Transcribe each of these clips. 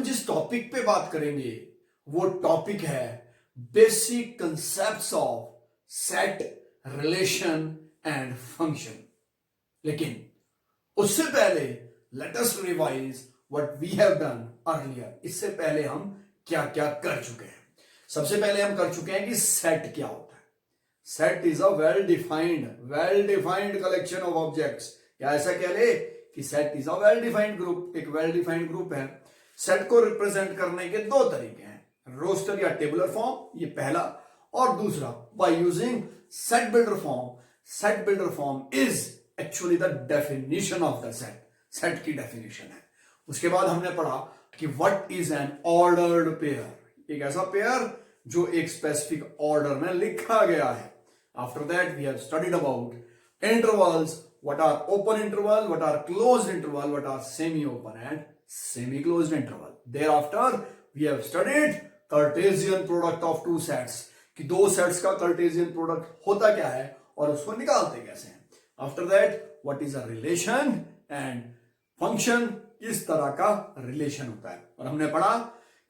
हम जिस टॉपिक पे बात करेंगे वो टॉपिक है basic concepts of set, relation and function. लेकिन उससे पहले let us revise what we have done earlier. इससे पहले हम क्या क्या कर चुके हैं। सबसे पहले हम कर चुके हैं कि सेट क्या होता है। Set is a well defined collection of objects. या ऐसा कह ले कि set is a well defined group. एक वेल डिफाइंड ग्रुप है। सेट को रिप्रेजेंट करने के दो तरीके हैं, रोस्टर या टेबुलर फॉर्म, ये पहला, और दूसरा by using set builder form. Set builder form is actually the definition of the set. Set की डेफिनेशन है। उसके बाद हमने पढ़ा कि what is an ordered pair. एक ऐसा पेयर जो एक स्पेसिफिक ऑर्डर में लिखा गया है। After that we have studied about intervals, what are open interval, what are closed interval, what are semi open and semi closed interval. Thereafter we have studied Cartesian product of two sets, कि दो sets का Cartesian product होता क्या है और उसको निकालते कैसे हैं. After that what is a relation and function, किस तरह का रिलेशन होता है. और हमने पढ़ा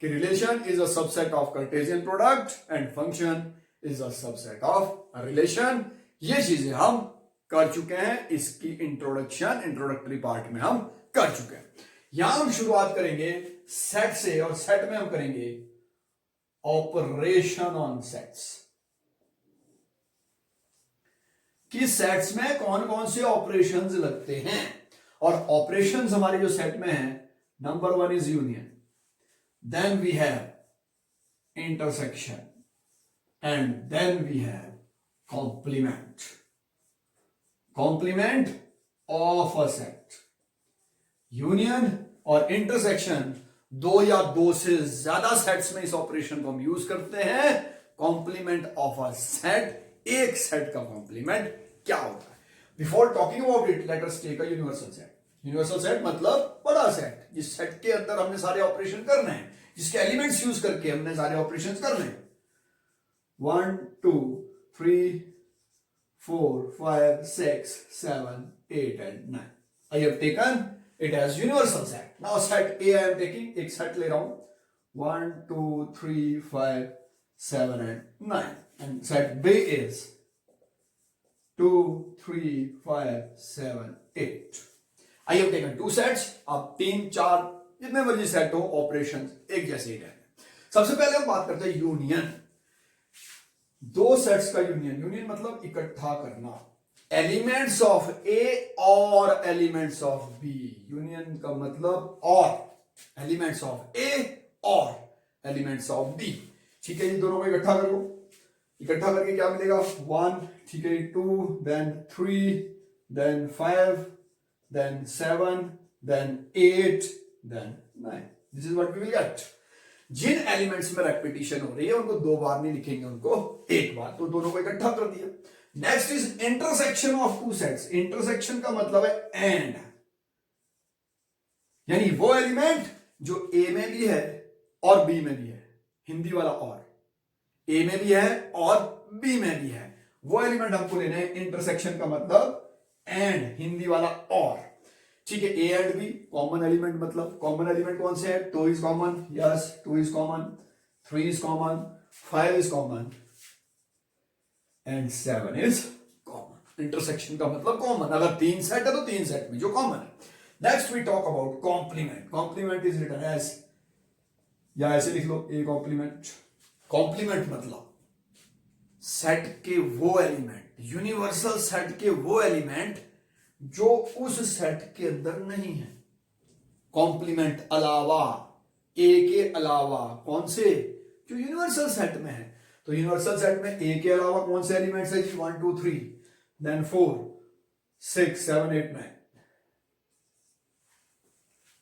कि relation is a subset of Cartesian product and function is a subset of a relation. ये चीजें हम कर चुके हैं. इसकी इंट्रोडक्टरी पार्ट में हम कर चुके हैं. यहां हम शुरुआत करेंगे सेट से, और सेट में हम करेंगे ऑपरेशन ऑन सेट्स. कि सेट्स में कौन कौन से ऑपरेशंस लगते हैं. और ऑपरेशंस हमारे जो सेट में है, number 1 is union, then we have intersection and then we have complement. Complement of a set. Union और इंटरसेक्शन, दो या दो से ज्यादा सेट्स में इस ऑपरेशन को हम यूज करते हैं. कॉम्प्लीमेंट ऑफ अ सेट, एक सेट का कॉम्प्लीमेंट क्या होता है. Before talking about it let us take a universal set. Universal set मतलब बड़ा सेट, जिस सेट के अंदर हमने सारे ऑपरेशन करने हैं, जिसके एलिमेंट्स यूज करके हमने सारे ऑपरेशन करने हैं. 1 2 3 4 5 6 7 8 and 9. I have taken it as universal set. Now set A I am taking, एक set ले रहा हूं, 1 2 3 5 7 and 9, and set B is 2 3 5 7 8. I have taken two sets. अब 3 4 जितने मर्जी सेट हो, ऑपरेशन एक जैसे ही रहते. सबसे पहले हम बात करते हैं यूनियन. दो सेट्स का यूनियन. यूनियन मतलब इकट्ठा करना एलिमेंट्स ऑफ ए और एलिमेंट्स ऑफ बी. यूनियन का मतलब और एलिमेंट्स ऑफ ए और एलिमेंट्स ऑफ बी. ठीक है, ये दोनों को इकट्ठा करो. इकट्ठा करके क्या मिलेगा, 1, ठीक है, 2, then 3, then 5, then 7, then 8, then 9. This is what we will get. जिन एलिमेंट्स में रेपिटेशन हो रही है उनको दो बार नहीं लिखेंगे, उनको एक बार. तो दोनों को इकट्ठा कर दिया. Next is intersection of two sets. Intersection का मतलब है एंड, यानी वो एलिमेंट जो ए में भी है और बी में भी है. हिंदी वाला और, ए में भी है और बी में भी है, वो एलिमेंट हमको लेना है. इंटरसेक्शन का मतलब एंड, हिंदी वाला और. ठीक है, A and B common element. मतलब कॉमन एलिमेंट कौन से है, 2 is common, yes 2 is common, 3 is common, 5 is common and 7 is common. Intersection का मतलब कॉमन. अगर 3 सेट है तो 3 सेट में जो कॉमन है. Next we talk about complement. Complement is written as, या ऐसे लिख लो, ए कॉम्प्लीमेंट. कॉम्प्लीमेंट मतलब सेट के वो एलिमेंट, यूनिवर्सल सेट के वो एलिमेंट जो उस सेट के अंदर नहीं है. कॉम्प्लीमेंट अलावा, ए के अलावा, कौन से, जो यूनिवर्सल सेट में है. तो यूनिवर्सल सेट में ए के अलावा कौन से एलिमेंट्स है जी, 1 2 3, then 4 6 7 8 9.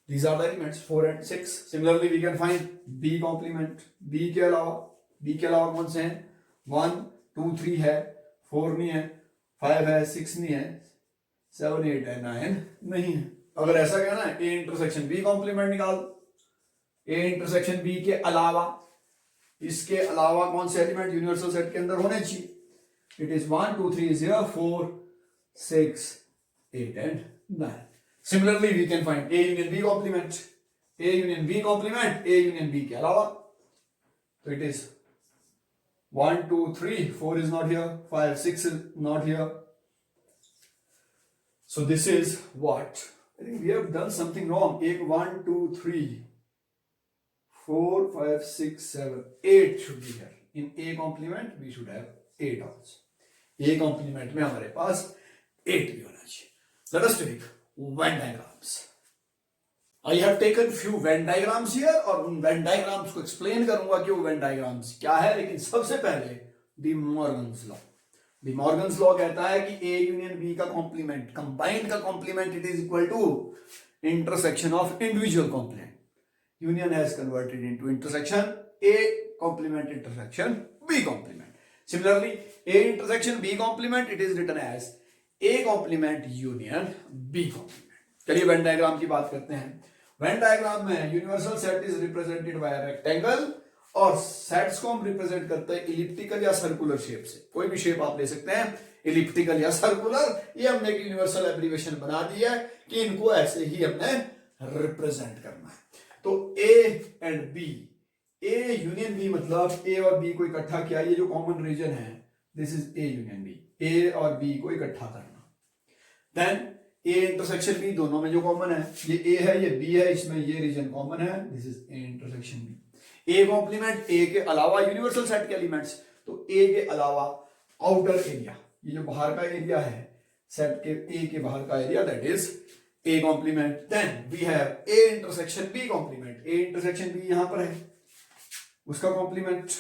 These are the elements 4 and 6. Similarly we can find B complement. B के अलावा कौन से हैं, 1 2 3 है, 4 नहीं है, 5 है, 6 नहीं है, 7 8 है, 9 नहीं है. अगर ऐसा कहना है ए इंटरसेक्शन बी कॉम्प्लीमेंट निकाल. ए इंटरसेक्शन बी के अलावा, इसके अलावा कौन से एलिमेंट यूनिवर्सल सेट के अंदर होने चाहिए. It is 1 2 3 is here, 4 6 8 and 9. Similarly we can find A union B complement. A union B complement A union B के अलावा, तो it is 1 2 3 4 is not here, 5 6 is not here. So this is what I think we have done something wrong. 1 2 3 4 5 6 7 8 should be here. In A complement we should have 8 also. A complement में हमारे पास 8 भी होना चाहिए. Let us take Venn diagrams. I have taken few Venn diagrams here और उन Venn diagrams को explain करूंगा कि वो Venn diagrams क्या है, लेकिन सबसे पहले De Morgan's law. De Morgan's law कहता है कि A union B का complement, combined का complement it is equal to intersection of individual complement. Union has converted into intersection A complement intersection B complement. Similarly, A intersection B complement it is written as A complement union B complement. चलिए Venn diagram की बात करते हैं. Venn diagram में universal set is represented by rectangle और sets को हम represent करते हैं इलिप्टिकल या सर्कुलर शेप से. कोई भी शेप आप ले सकते हैं, इलिप्टिकल या सर्कुलर. ये हमने एक यूनिवर्सल एब्रिविएशन बना दी है कि इनको ऐसे ही हमने रिप्रेजेंट करना है. तो A and B, A union B मतलब A और B को इकट्ठा किया, ये जो कॉमन रीजन है this is A union B. A और B को इकट्ठा करना. देन A इंटरसेक्शन B, दोनों में जो कॉमन है, ये A है ये B है, इसमें ये रीजन कॉमन है, this is A intersection B. A complement A के अलावा यूनिवर्सल सेट के एलिमेंट्स, तो A के अलावा आउटर एरिया, ये जो बाहर का एरिया है सेट के A के बाहर का area, that is A complement. Then we have A intersection B complement. A intersection B यहां पर है, उसका कॉम्प्लीमेंट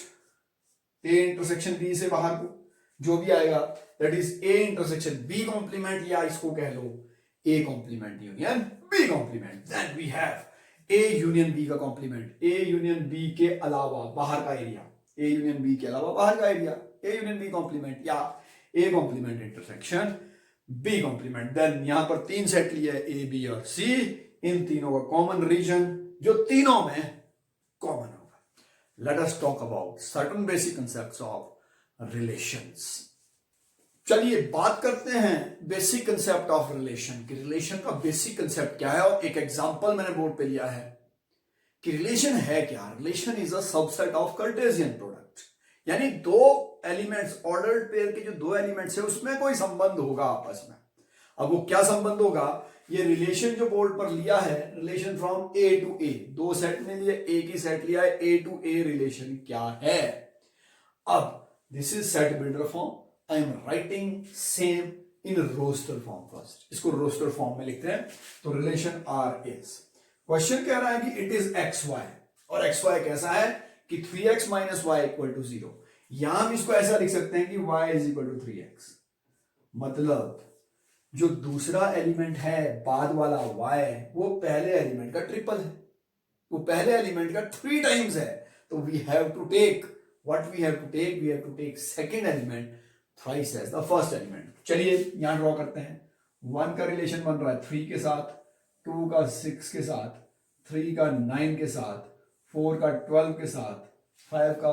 A इंटरसेक्शन B से बाहर को जो भी आएगा that is A intersection B complement, या इसको कह लो A complement union B complement. Then we have A union B का कॉम्प्लीमेंट, A यूनियन B के अलावा बाहर का एरिया, A यूनियन B के अलावा बाहर का area, A union B complement या A complement intersection B complement. Then यहां पर तीन सेट लिए A B और C, इन तीनों का कॉमन रीजन जो तीनों में कॉमन होगा. Let us talk about certain basic concepts of relations. चलिए बात करते हैं बेसिक कंसेप्ट ऑफ रिलेशन कि रिलेशन का बेसिक कंसेप्ट क्या है, और एक एग्जांपल मैंने बोर्ड पे लिया है कि रिलेशन है क्या. Relation is a subset of Cartesian product, यानी दो एलिमेंट्स, ऑर्डर्ड पेयर के जो दो एलिमेंट्स है उसमें कोई संबंध होगा आपस में. अब वो क्या संबंध होगा, ये रिलेशन जो बोर्ड पर लिया है, relation from A to A, दो सेट में लिए, एक ही सेट लिया है, A टू A रिलेशन क्या है. अब this is set builder form. I am writing same in roster form first. इसको roster form में लिखते हैं. तो relation R is, क्वेश्चन कह रहा है कि it is XY, और XY कैसा है कि 3x minus y equal to 0. यहां हम इसको ऐसा लिख सकते हैं कि y is equal to 3x. मतलब जो दूसरा एलिमेंट है बाद वाला y, वो पहले एलिमेंट का ट्रिपल है, वो पहले एलिमेंट का 3 टाइम्स है. तो we have to take what we have to take, we have to take second element thrice as the first element. चलिए यहां ड्रॉ करते हैं. 1 का रिलेशन बन रहा है 3 के साथ, 2 का 6 के साथ, 3 का 9 के साथ, 4 का 12 के साथ, 5 का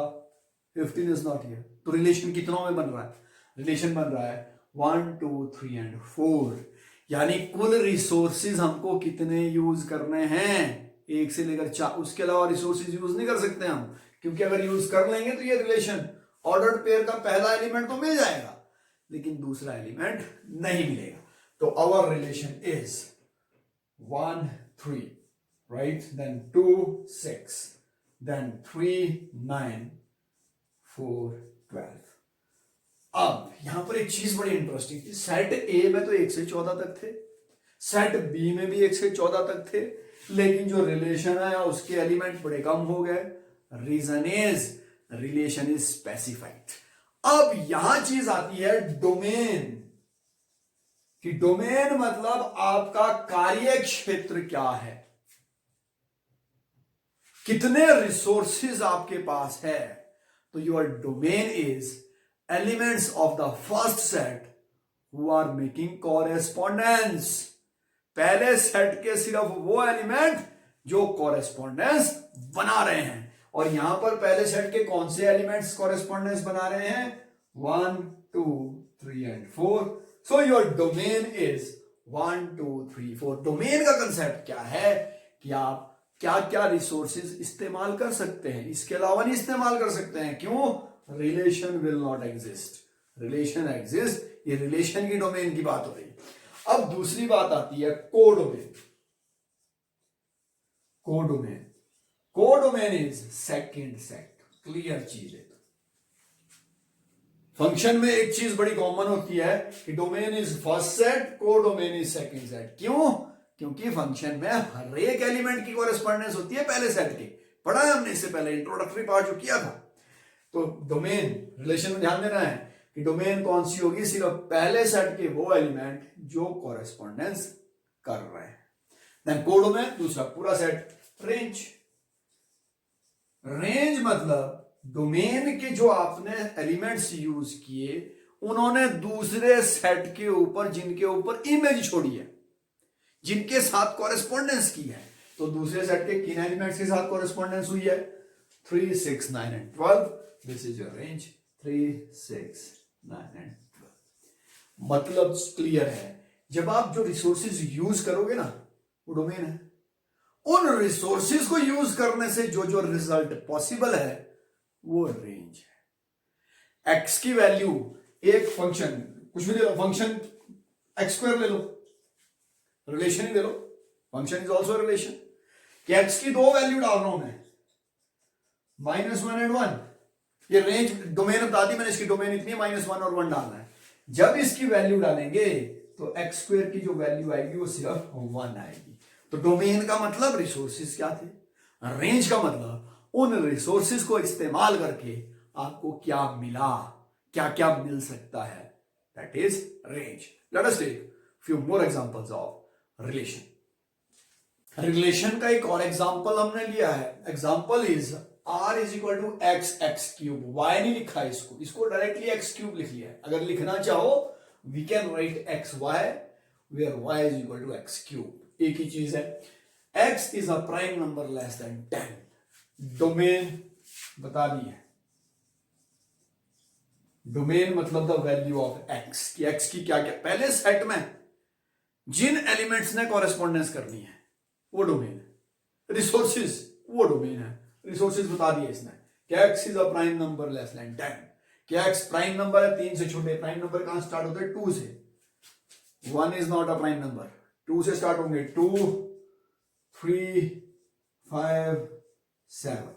15 इज नॉट हियर. तो रिलेशन कितनों में बन रहा है, रिलेशन बन रहा है 1 2 3 एंड 4. यानी कुल रिसोर्सेज हमको कितने यूज करने हैं, 1 से लेकर 4. उसके अलावा रिसोर्सेज यूज नहीं कर सकते हम, क्योंकि अगर यूज कर लेंगे तो ये रिलेशन ऑर्डर्ड पेयर का पहला एलिमेंट तो मिल जाएगा लेकिन दूसरा एलिमेंट नहीं मिलेगा. तो our relation is 1 3, right, then 2 6, then 3 9, 4 12. अब यहां पर एक चीज बड़ी इंटरेस्टिंग थी. सेट ए में तो 1 से 14 तक थे, सेट बी में भी 1 से 14 तक थे, लेकिन जो रिलेशन है उसके एलिमेंट बड़े कम हो गए. Reason is relation is specified. अब यहां चीज आती है डोमेन, कि डोमेन मतलब आपका कार्य क्षेत्र क्या है, कितने रिसोर्सेज आपके पास है. तो your domain is elements of the first set who are making correspondence. पहले सेट के सिर्फ वो एलिमेंट जो कॉरेस्पॉन्डेंस बना रहे हैं. और यहां पर पहले सेट के कौन से एलिमेंट्स कॉरेस्पॉन्डेंस बना रहे हैं, 1 2 3 and 4. So your domain is 1 2 3 4. Domain का कंसेप्ट क्या है कि आप क्या क्या रिसोर्सेज इस्तेमाल कर सकते हैं, इसके अलावा नहीं इस्तेमाल कर सकते हैं। क्यों? Relation will not exist. Relation exist, ये रिलेशन की डोमेन की बात हो रही है। अब दूसरी बात आती है codomain. Codomain, codomain is second set. Clear चीज है। फंक्शन में एक चीज बड़ी कॉमन होती है कि domain is first set, codomain is second set. क्यों? क्योंकि फंक्शन में हर एक एलिमेंट की कॉरेस्पॉन्डेंस होती है पहले सेट के। पढ़ा है हमने इससे पहले, इंट्रोडक्टरी पार्ट जो किया था। तो डोमेन रिलेशन में ध्यान देना है कि डोमेन कौन सी होगी, सिर्फ पहले सेट के वो एलिमेंट जो कॉरेस्पॉन्डेंस कर रहे हैं। देन कोडोमेन दूसरा पूरा सेट। रेंज, रेंज मतलब डोमेन के जो आपने एलिमेंट्स यूज किए उन्होंने दूसरे सेट के ऊपर, जिनके ऊपर इमेज छोड़ी है, जिनके साथ कॉरेस्पॉन्डेंस की है, तो दूसरे सेट के किन एलिमेंट्स के साथ कॉरेस्पॉन्डेंस हुई है? 3, 6, 9 and 12। This is your range. 3, 6, 9 and 12। मतलब क्लियर है, जब आप जो रिसोर्सेज यूज करोगे ना, वो डोमेन है। उन रिसोर्सेज को यूज करने से जो जो रिजल्ट पॉसिबल है वो रेंज है। एक्स की वैल्यू, एक फंक्शन कुछ भी ले लो, फंक्शन एक्स स्क्वायर ले लो, रिलेशन ही ले लो, फंक्शन इज ऑल्सो रिलेशन। कि एक्स की दो वैल्यू डाल रहा हूं मैं, -1 एंड 1। ये रेंज डोमेन बता दी मैंने, इसकी डोमेन इतनी है, -1 और 1 डालना है। जब इसकी वैल्यू डालेंगे तो एक्स स्क्वायर की जो वैल्यू आएगी वो सिर्फ 1 आएगी। तो डोमेन का मतलब रिसोर्सेज क्या थे, रेंज का मतलब उन रिसोर्सेज को इस्तेमाल करके आपको क्या मिला, क्या क्या मिल सकता है, that is range. Let us take few more examples of relation. Relation का एक और एग्जांपल हमने लिया है। Example is r is equal to X X cube. y नहीं लिखा है इसको, इसको डायरेक्टली एक्स क्यूब लिख लिया है। अगर लिखना चाहो we can write X Y where y is equal to X cube. एक ही चीज है। x is a prime number less than 10। Domain बता दी है। डोमेन मतलब द वैल्यू ऑफ x, कि x की क्या क्या पहले सेट में जिन एलिमेंट्स ने कॉरेस्पॉन्डेंस करनी है वो डोमेन है। रिसोर्सेज वो डोमेन है। रिसोर्सेज बता दिए इसने कि x is a prime number less than 10। कि x प्राइम नंबर है, 3 से छोटे। प्राइम नंबर कहां स्टार्ट होते हैं? 2 से। 1 is not a prime number, 2 से स्टार्ट होंगे। 2, 3, 5, 7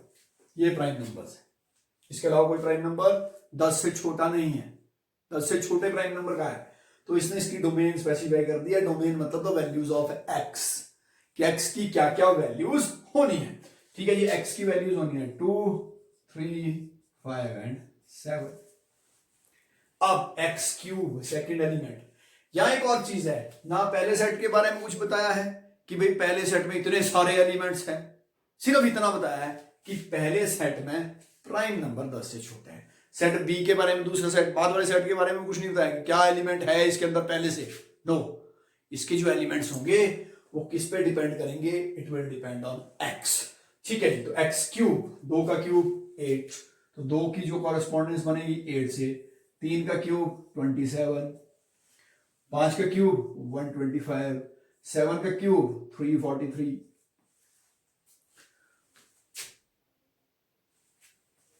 ये प्राइम नंबर्स है। इसके अलावा कोई प्राइम नंबर 10 से छोटा नहीं है। 10 से छोटे प्राइम नंबर का है, तो इसने इसकी डोमेन स्पेसिफाई कर दिया। डोमेन मतलब द वैल्यूज ऑफ x, कि x की क्या क्या वैल्यूज होनी है। ठीक है, ये x की वैल्यूज होनी है 2, 3, 5 एंड 7। अब x क्यूब सेकेंड एलिमेंट। यहां एक और चीज है ना, पहले सेट के बारे में कुछ बताया है कि भाई पहले सेट में इतने सारे एलिमेंट्स हैं। सिर्फ इतना बताया है कि पहले सेट में प्राइम नंबर 10 से छोटे हैं। सेट बी के बारे में, दूसरे सेट बाद वाले सेट के बारे में कुछ नहीं बताया कि क्या एलिमेंट है इसके अंदर पहले से। नो, इसके जो एलिमेंट्स होंगे वो किस पे डिपेंड करेंगे? It will depend on x. ठीक है जी, तो एक्स क्यूब, 2 का क्यूब 8, तो 2 की जो कॉरेस्पॉन्डेंस बनेगी 8 से। 3 का क्यूब 27, 5 का क्यूब 125, 7 का क्यूब 343।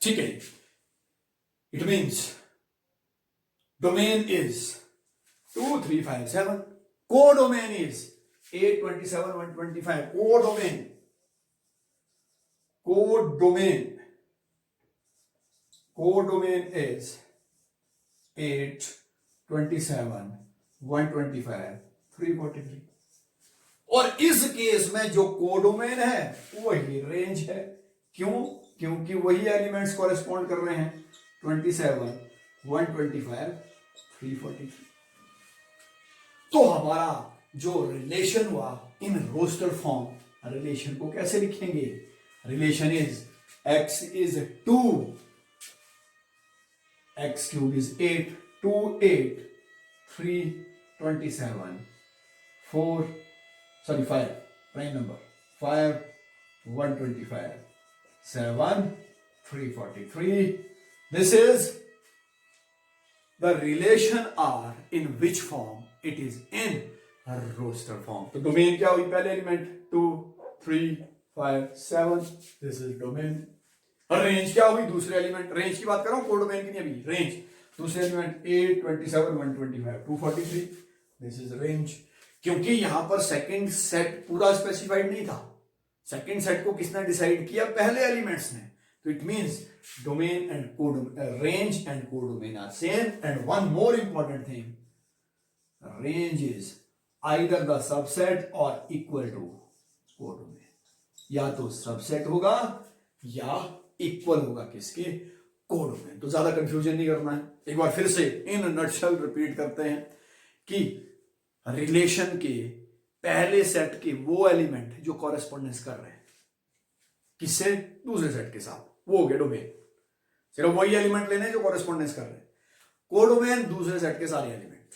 ठीक है, it means domain is 2, 3, 5, 7। Codomain is 8, 27, 125। Codomain, codomain is 8, 27, 125, 343। और इस केस में जो कोडोमेन है वही रेंज है। क्यों? क्योंकि वही एलिमेंट्स कॉरेस्पॉन्ड कर रहे हैं 27, 125, 343। तो हमारा जो रिलेशन हुआ इन रोस्टर फॉर्म, रिलेशन को कैसे लिखेंगे? Relation is x is 2, x cube is 8, 2, 8, 3, 27, 5 prime number, 5, 125, 7, 343. This is the relation R in which form it is in a roster form. तो डोमेन क्या हुई? पहले एलिमेंट 2, 3, 5 7, दिस इज डोमेन। और range क्या हुई, दूसरे एलिमेंट, रेंज की बात कर रहा हूं, कोडोमेन की नहीं अभी, रेंज दूसरे एलिमेंट 8 27 125 243, दिस इज रेंज। क्योंकि यहां पर सेकंड सेट पूरा स्पेसिफाइड नहीं था, सेकंड सेट को किसने डिसाइड किया, पहले एलिमेंट्स ने। तो it means domain and codomain, range and codomain are same. And one more important thing, range is either the subset or equal to codomain, या तो सबसेट होगा या इक्वल होगा किसके, कोडोमेन। तो ज्यादा कंफ्यूजन नहीं करना है, एक बार फिर से इन नटशेल रिपीट करते हैं कि रिलेशन के पहले सेट के वो एलिमेंट जो कॉरेस्पॉन्डेंस कर रहे हैं किससे, दूसरे सेट के साथ, वो हो गया डोमेन। सिर्फ वही एलिमेंट लेने जो कॉरेस्पॉन्डेंस कर रहे हैं। कोडोमेन दूसरे सेट के सारे एलिमेंट,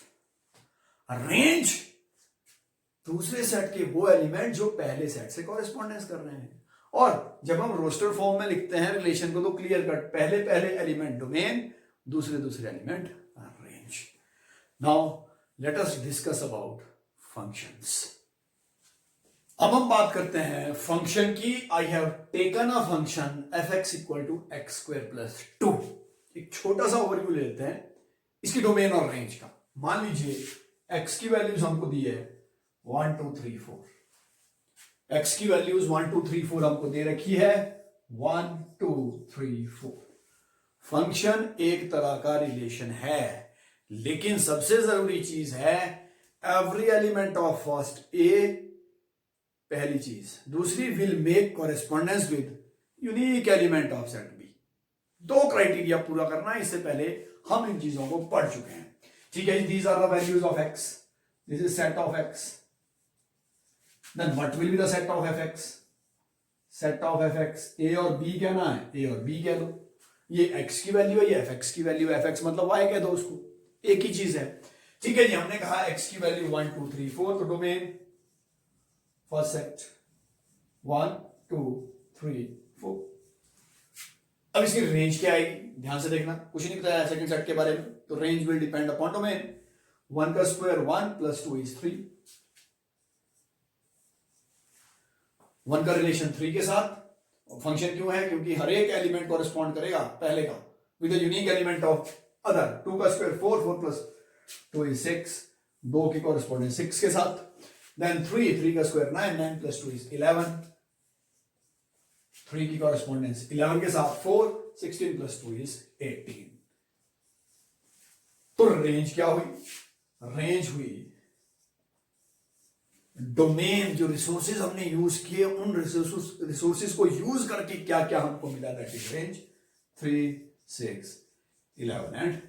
रेंज दूसरे सेट के वो एलिमेंट जो पहले सेट से कॉरेस्पॉन्डेंस कर रहे हैं। और जब हम रोस्टर फॉर्म में लिखते हैं रिलेशन को, तो क्लियर कट, पहले पहले एलिमेंट डोमेन, दूसरे दूसरे element range. Now let us discuss about functions. अब हम बात करते हैं फंक्शन की। I have taken a function f(x) equal to X square plus 2। एक छोटा सा ओवरव्यू ले लेते हैं इसकी डोमेन और रेंज का। मान लीजिए x की वैल्यूज हमको दी है 1 2 3 4, x की वैल्यूज 1 2 3 4 हमको दे रखी है 1 2 3 4। फंक्शन एक तरह का रिलेशन है, लेकिन सबसे जरूरी चीज है every element of first A, पहली चीज। दूसरी, will make correspondence with unique element of set B. दो क्राइटेरिया पूरा करना है, इससे पहले हम इन चीजों को पढ़ चुके हैं। ठीक है, these are the values of x, this is set of x। Then what will be the set of fx, set of fx a और b कहना है, a और b कह दो। ये x की वैल्यू है, ये fx की वैल्यू है, fx मतलब y कह दो उसको, एक ही चीज है। ठीक है जी, हमने कहा x की वैल्यू 1 2 3 4, तो डोमेन फर्स्ट सेट 1 2 3 4। अब इसकी रेंज क्या आएगी, ध्यान से देखना, कुछ नहीं बताया सेकंड सेट के बारे में। तो range will depend upon domain. 1 का स्क्वायर 1 प्लस 2 इज 3, 1 का रिलेशन 3 के साथ। फंक्शन क्यों है, क्योंकि हर एक एलिमेंट कॉरेस्पॉन्ड करेगा पहले का with the unique element of other. 2 का स्क्वायर 4, 4 प्लस 2 इज 6, 2 की कॉरेस्पॉन्डेंस 6 के साथ। देन 3 का स्क्वायर 9, 9 प्लस 2 इज 11, 3 की कॉरेस्पॉन्डेंस 11 के साथ 4, 16 प्लस 2 इज 18। तो रेंज क्या हुई, रेंज हुई डोमेन, जो रिसोर्सेज हमने यूज किए उन रिसोर्सेज को यूज करके क्या क्या हमको मिला, that is range 3 6 11 and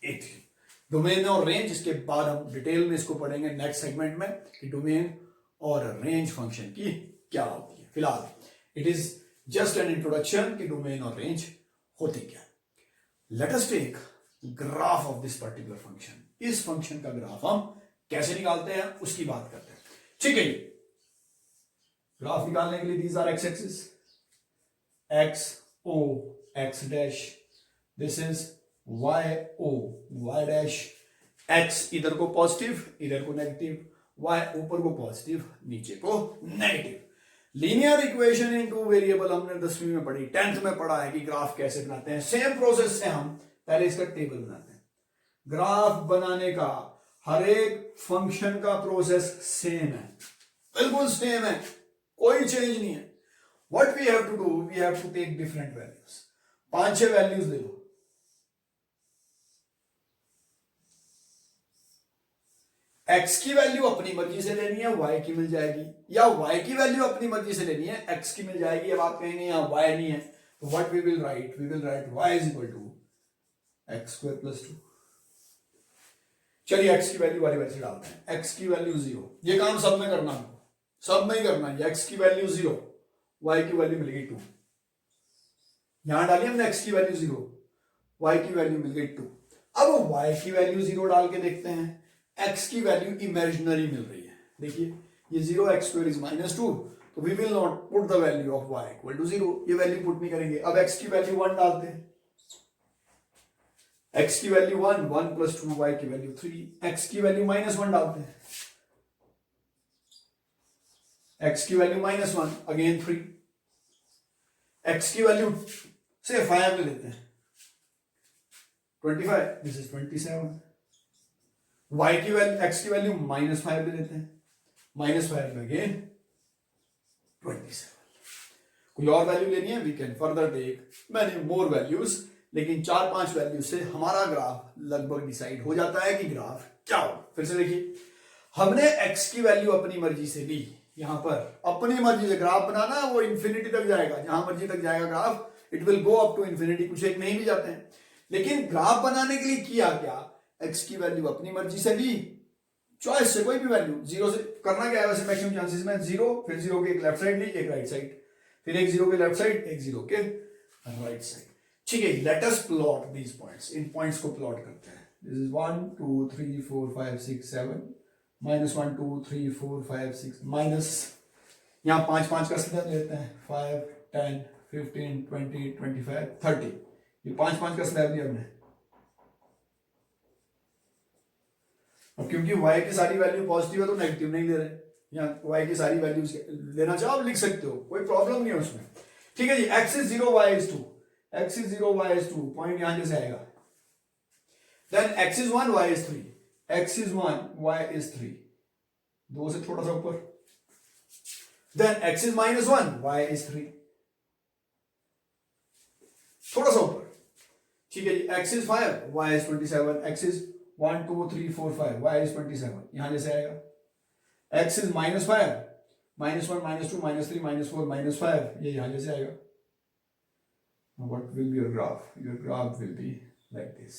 18। Domain और रेंज, इसके बाद हम डिटेल में इसको पढ़ेंगे नेक्स्ट सेगमेंट में कि डोमेन और रेंज फंक्शन की क्या होती है। फिलहाल it is just an introduction कि डोमेन और रेंज होती क्या। Let us take graph of this particular function. इस फंक्शन का ग्राफ हम कैसे निकालते हैं उसकी बात करते हैं। ठीक है, ग्राफ निकालने के लिए these are X axis, X O X dash, this is Y O Y dash. X इधर को पॉजिटिव, इधर को नेगेटिव, वाई ऊपर को पॉजिटिव, नीचे को negative. Linear equation in two variable हमने 10वीं में पढ़ी, 10th में पढ़ा है कि ग्राफ कैसे बनाते हैं। सेम प्रोसेस से हम पहले इसका टेबल बनाते हैं। ग्राफ बनाने का हर एक फंक्शन का प्रोसेस सेम है, बिल्कुल सेम है, कोई चेंज नहीं है। What we have to do, we have to take different values, 5-6 values ले लो। एक्स की वैल्यू अपनी मर्जी से लेनी है, वाई की मिल जाएगी, या वाई की वैल्यू अपनी मर्जी से लेनी है, एक्स की मिल जाएगी। अब आप कहेंगे यहां वाई नहीं है, तो what we will write, we will write Y is equal to X square plus 2। चलिए एक्स की वैल्यू वाली वैसे डालते हैं, एक्स की वैल्यू 0। ये काम सब में करना है, सब में ही करना है। एक्स की वैल्यू 0, वाई की वैल्यू मिल गई 2। यहां डाली हमने एक्स की वैल्यू 0, वाई की वैल्यू मिल गई 2। अब वाई की वैल्यू 0 डाल के देखते हैं, एक्स की वैल्यू इमेजिनरी मिल रही है। देखिए ये 0 एक्स स्क्वायर इज -2, तो we will not put the value of Y equal to 0, ये वैल्यू पुट नहीं करेंगे। अब एक्स की वैल्यू 1 डालते हैं, x की वैल्यू 1, 1 प्लस 2, y की वैल्यू 3, x की वैल्यू -1 डालते हैं, x की वैल्यू -1 अगेन 3, x की वैल्यू से 5 ले लेते हैं, 25, दिस इज 27। y की वैल्यू, x की वैल्यू -5 ले लेते हैं, -5 में अगेन 27। कोई और वैल्यू लेनी है, we can further take many more values, लेकिन 4-5 वैल्यू से हमारा ग्राफ लगभग डिसाइड हो जाता है कि ग्राफ क्या हो। फिर से देखिए, हमने x की वैल्यू अपनी मर्जी से ली, यहां पर अपनी मर्जी से ग्राफ बनाना, वो इंफिनिटी तक जाएगा, जहां मर्जी तक जाएगा graph, it will go up to infinity, कुछ एक नहीं भी जाते हैं। लेकिन ग्राफ बनाने के लिए किया क्या, x की वैल्यू अपनी मर्जी से ली, चॉइस से कोई भी वैल्यू, जीरो से करना क्या है वैसे मैक्सिमम चांसेस में, जीरो, फिर जीरो के एक लेफ्ट साइड ली, एक राइट साइड, फिर एक जीरो के लेफ्ट साइड, एक जीरो के राइट साइड। ठीक है, let us plot these points, in points को प्लॉट करते हैं। दिस इज 1 2 3 4 5 6 7, -1 2 3 4 5 6, माइनस यहां 5-5 का स्लैब लेते हैं, 5 10 15 20 25 30, ये 5-5 का स्लैब लिया हमने। अब क्योंकि y की सारी वैल्यू पॉजिटिव है तो नेगेटिव नहीं ले रहे, यहाँ y की सारी वैल्यूज लेना चाहो आप लिख सकते हो, कोई प्रॉब्लम नहीं है उसमें। ठीक है जी, x is 0 y is 2, x is 0 y is 2, point यहां जैसे आएगा। देन x is 1 y is 3, x is 1 y is 3, 2 से थोड़ा सा ऊपर। Then x is -1 y is 3, थोड़ा सा ऊपर। ठीक है जी, x is 5 y is 27, x is 1 2 3 4 5 y is 27, यहां जैसे आएगा। x is -5, -1 -2 -3 -4 -5, ये यहां जैसे आएगा। Now what will be your graph? Your graph will be like this.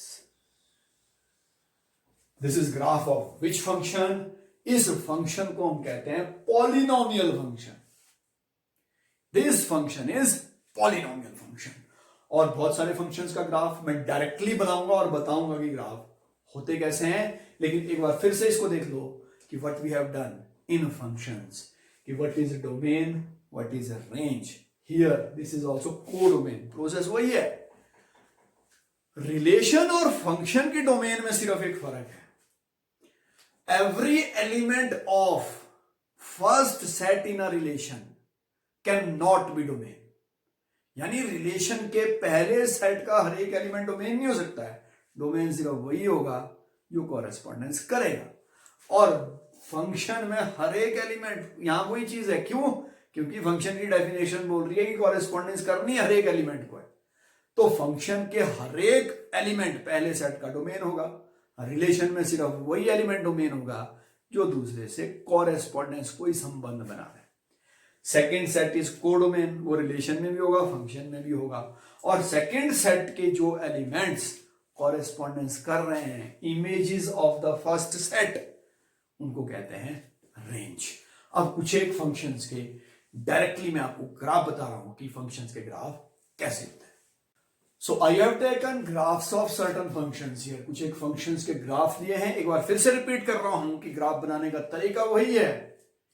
This is graph of which function? इस फंक्शन को हम कहते हैं polynomial function. This function is polynomial function. और बहुत सारे फंक्शंस का ग्राफ मैं डायरेक्टली बनाऊंगा और बताऊंगा कि ग्राफ होते कैसे हैं, लेकिन एक बार फिर से इसको देख लो कि what we have done in functions, कि what is a domain, what is a range. Here this is also codomain, process वही है। रिलेशन और फंक्शन के डोमेन में सिर्फ एक फर्क है, every element of first set in a relation can not be domain. यानी रिलेशन के पहले सेट का हर एक एलिमेंट डोमेन नहीं हो सकता है, डोमेन सिर्फ वही होगा जो कॉरेस्पॉन्डेंस करेगा। और फंक्शन में हर एक एलिमेंट, यहां वही चीज है, क्यों? क्योंकि फंक्शन की डेफिनेशन बोल रही है कि कॉरेस्पॉन्डेंस करनी है हर एक एलिमेंट को है, तो फंक्शन के हर एक एलिमेंट पहले सेट का डोमेन होगा। रिलेशन में सिर्फ वही एलिमेंट डोमेन होगा जो दूसरे से कॉरेस्पॉन्डेंस, कोई संबंध बना रहे। सेकेंड सेट इज कोडोमेन, वो रिलेशन में भी होगा, फंक्शन में भी होगा। और सेकेंड सेट के जो एलिमेंट्स कॉरेस्पॉन्डेंस कर रहे हैं, images of the first set, उनको कहते हैं रेंज। अब कुछ एक फंक्शंस के डायरेक्टली मैं आपको ग्राफ बता रहा हूं कि फंक्शंस के ग्राफ कैसे होते हैं। So I have taken graphs of certain functions here, कुछ एक फंक्शंस के ग्राफ लिए हैं। एक बार फिर से रिपीट कर रहा हूं कि ग्राफ बनाने का तरीका वही है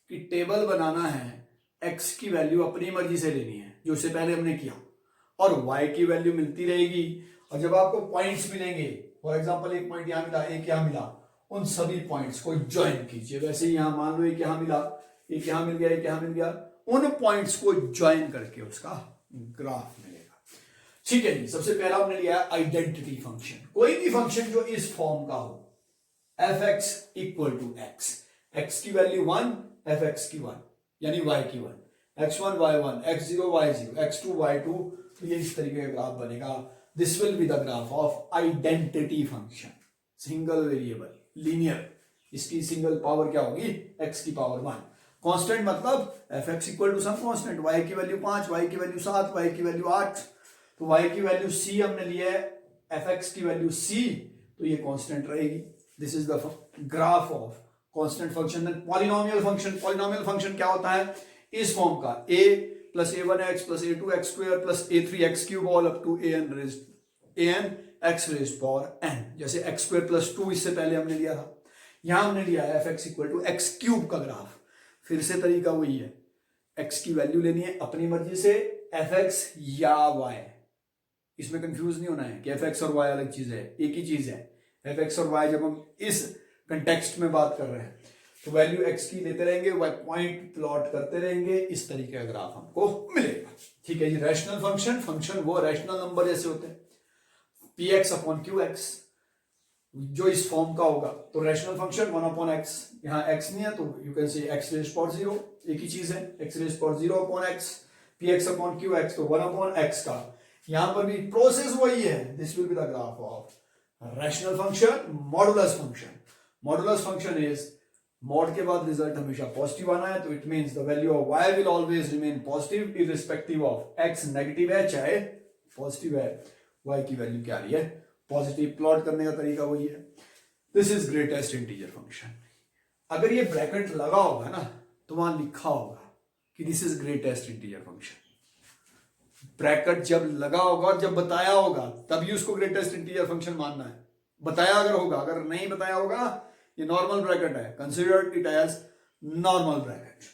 कि टेबल बनाना है, x की वैल्यू अपनी मर्जी से लेनी है, जो इससे पहले हमने किया, और y की वैल्यू मिलती रहेगी। और जब आपको पॉइंट्स मिलेंगे, फॉर एग्जांपल एक पॉइंट यहां मिला, एक यहां मिला, उन सभी पॉइंट्स को ज्वाइन कीजिए। वैसे ही यहां मान लो एक यहां मिला, एक यहां मिल गया, एक यहां मिल गया, उन पॉइंट्स को ज्वाइन करके उसका ग्राफ मिलेगा। ठीक है जी, सबसे पहला हमने लिया आइडेंटिटी फंक्शन। कोई भी फंक्शन जो इस फॉर्म का हो, f(x) equal to x, x की वैल्यू 1, f(x) की 1, यानी y की 1, x1 y1, x0 y0, x2 y2, तो ये इस तरीके का ग्राफ बनेगा। This will be the graph of identity function, single variable, linear. इसकी सिंगल पावर क्या होगी? x की पावर 1। कांस्टेंट मतलब f(x) equal to some constant, y की वैल्यू 5, y की वैल्यू 7, y की वैल्यू 8, तो y की वैल्यू c हमने लिया है, f(x) की वैल्यू c, तो ये कांस्टेंट रहेगी। This is the graph of constant function. Polynomial function, polynomial function क्या होता है? इस फॉर्म का a plus a1x plus a2x square plus a3x cube all up to an x raised power n। जैसे x square plus 2 इससे पहले हमने लिया था, यहां हमने लिया है f(x) equal to x cube का ग्राफ। फिर से तरीका वही है, x की वैल्यू लेनी है अपनी मर्जी से, f(x) या y। इसमें कंफ्यूज नहीं होना है कि f(x) और y अलग चीज है, एक ही चीज है। f(x) और y जब हम इस कंटेक्स्ट में बात कर रहे हैं, तो वैल्यू एक्स की लेते रहेंगे, वह पॉइंट प्लॉट करते रहेंगे, इस तरीके का ग्राफ हमको मिलेगा। ठीक है जी। रैशनल फंक्शन, फंक्शन वो रैशनल नंबर जैसे होते हैं, p x upon q x जो इस फॉर्म का होगा, तो रैशनल फंक्शन 1 अपॉन एक्स, यहाँ एक्स नहीं है तो you can say x raise power 0, एक ही चीज है, x raise power 0 upon x, p x upon q x, तो 1 अपॉन एक्स का, यहां पर भी प्रोसेस वही है, this will be the graph of rational function, modulus function. Modulus function is mod के बाद रिजल्ट हमेशा पॉजिटिव आना है, तो it means the value of y will always remain positive irrespective of x negative है चाहे पॉजिटिव है, y की वैल्यू क्या आ रही है, पॉजिटिव। प्लॉट करने का तरीका वही है। This is greatest integer function. अगर ये ब्रैकेट लगा होगा ना तो वहां लिखा होगा कि this is greatest integer function. Bracket जब लगा होगा और जब बताया होगा तभी उसको ग्रेटेस्ट इंटीजर फंक्शन मानना है। बताया अगर होगा, अगर नहीं बताया होगा, ये नॉर्मल ब्रैकेट है, consider it as normal bracket.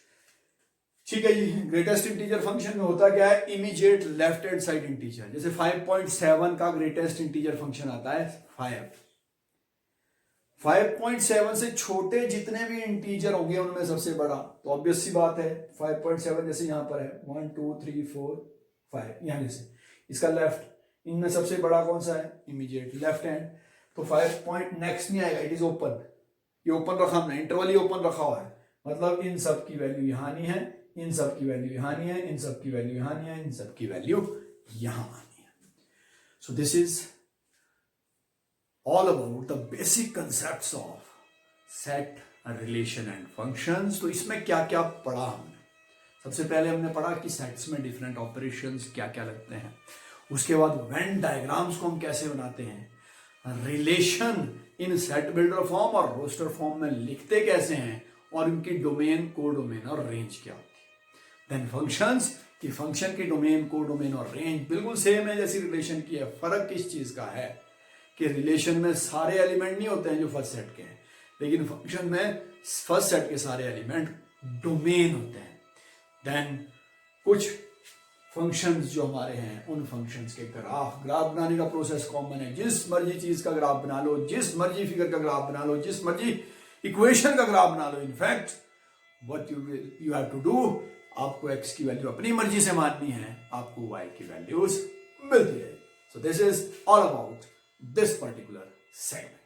ठीक है जी। ग्रेटेस्ट इंटीजर फंक्शन में होता क्या है, immediate left hand side integer, जैसे 5.7 का ग्रेटेस्ट इंटीजर फंक्शन आता है 5। 5.7 से छोटे जितने भी इंटीजर होंगे उनमें सबसे बड़ा, तो ऑब्वियस सी बात है 5.7 जैसे यहां पर है 1 2 3 4 5, यहां जैसे इसका लेफ्ट, इनमें सबसे बड़ा कौन सा है, इमीडिएट लेफ्ट हैंड, तो 5 पॉइंट नेक्स्ट नहीं आएगा, इट इज ओपन, ये ओपन रखा हमने, इंटरवल ओपन रखा हुआ है, मतलब इन सब की वैल्यू यहां नहीं है, इन सब की वैल्यू यहां नहीं है, इन सब की वैल्यू यहां नहीं है, इन सब की वैल्यू यहां आनी है। So this is all about the basic concepts of set, relation and functions. तो इसमें क्या क्या पढ़ा हमने, सबसे पहले हमने पढ़ा कि सेट्स में डिफरेंट ऑपरेशंस क्या क्या लगते हैं, उसके बाद वेन डायग्राम्स को हम कैसे बनाते हैं, relation in set builder form और रोस्टर फॉर्म में लिखते कैसे हैं, और इनकी डोमेन, कोडोमेन और रेंज क्या होती है। देन फंक्शंस, कि फंक्शन की डोमेन, कोडोमेन और रेंज बिल्कुल सेम है जैसी रिलेशन की है। फर्क किस चीज का है कि रिलेशन में सारे एलिमेंट नहीं होते हैं जो फर्स्ट सेट के हैं, लेकिन फंक्शन में फर्स्ट सेट के सारे एलिमेंट डोमेन होते हैं। देन कुछ फंक्शंस जो हमारे हैं उन फंक्शंस के ग्राफ बनाने का प्रोसेस कॉमन है, जिस मर्जी चीज का ग्राफ बना लो, जिस मर्जी फिगर का ग्राफ बना लो, जिस मर्जी इक्वेशन का ग्राफ बना लो। In fact what you have to do, आपको x की वैल्यू अपनी मर्जी से माननी है, आपको y की वैल्यूज मिलती है। So this is all about this particular segment.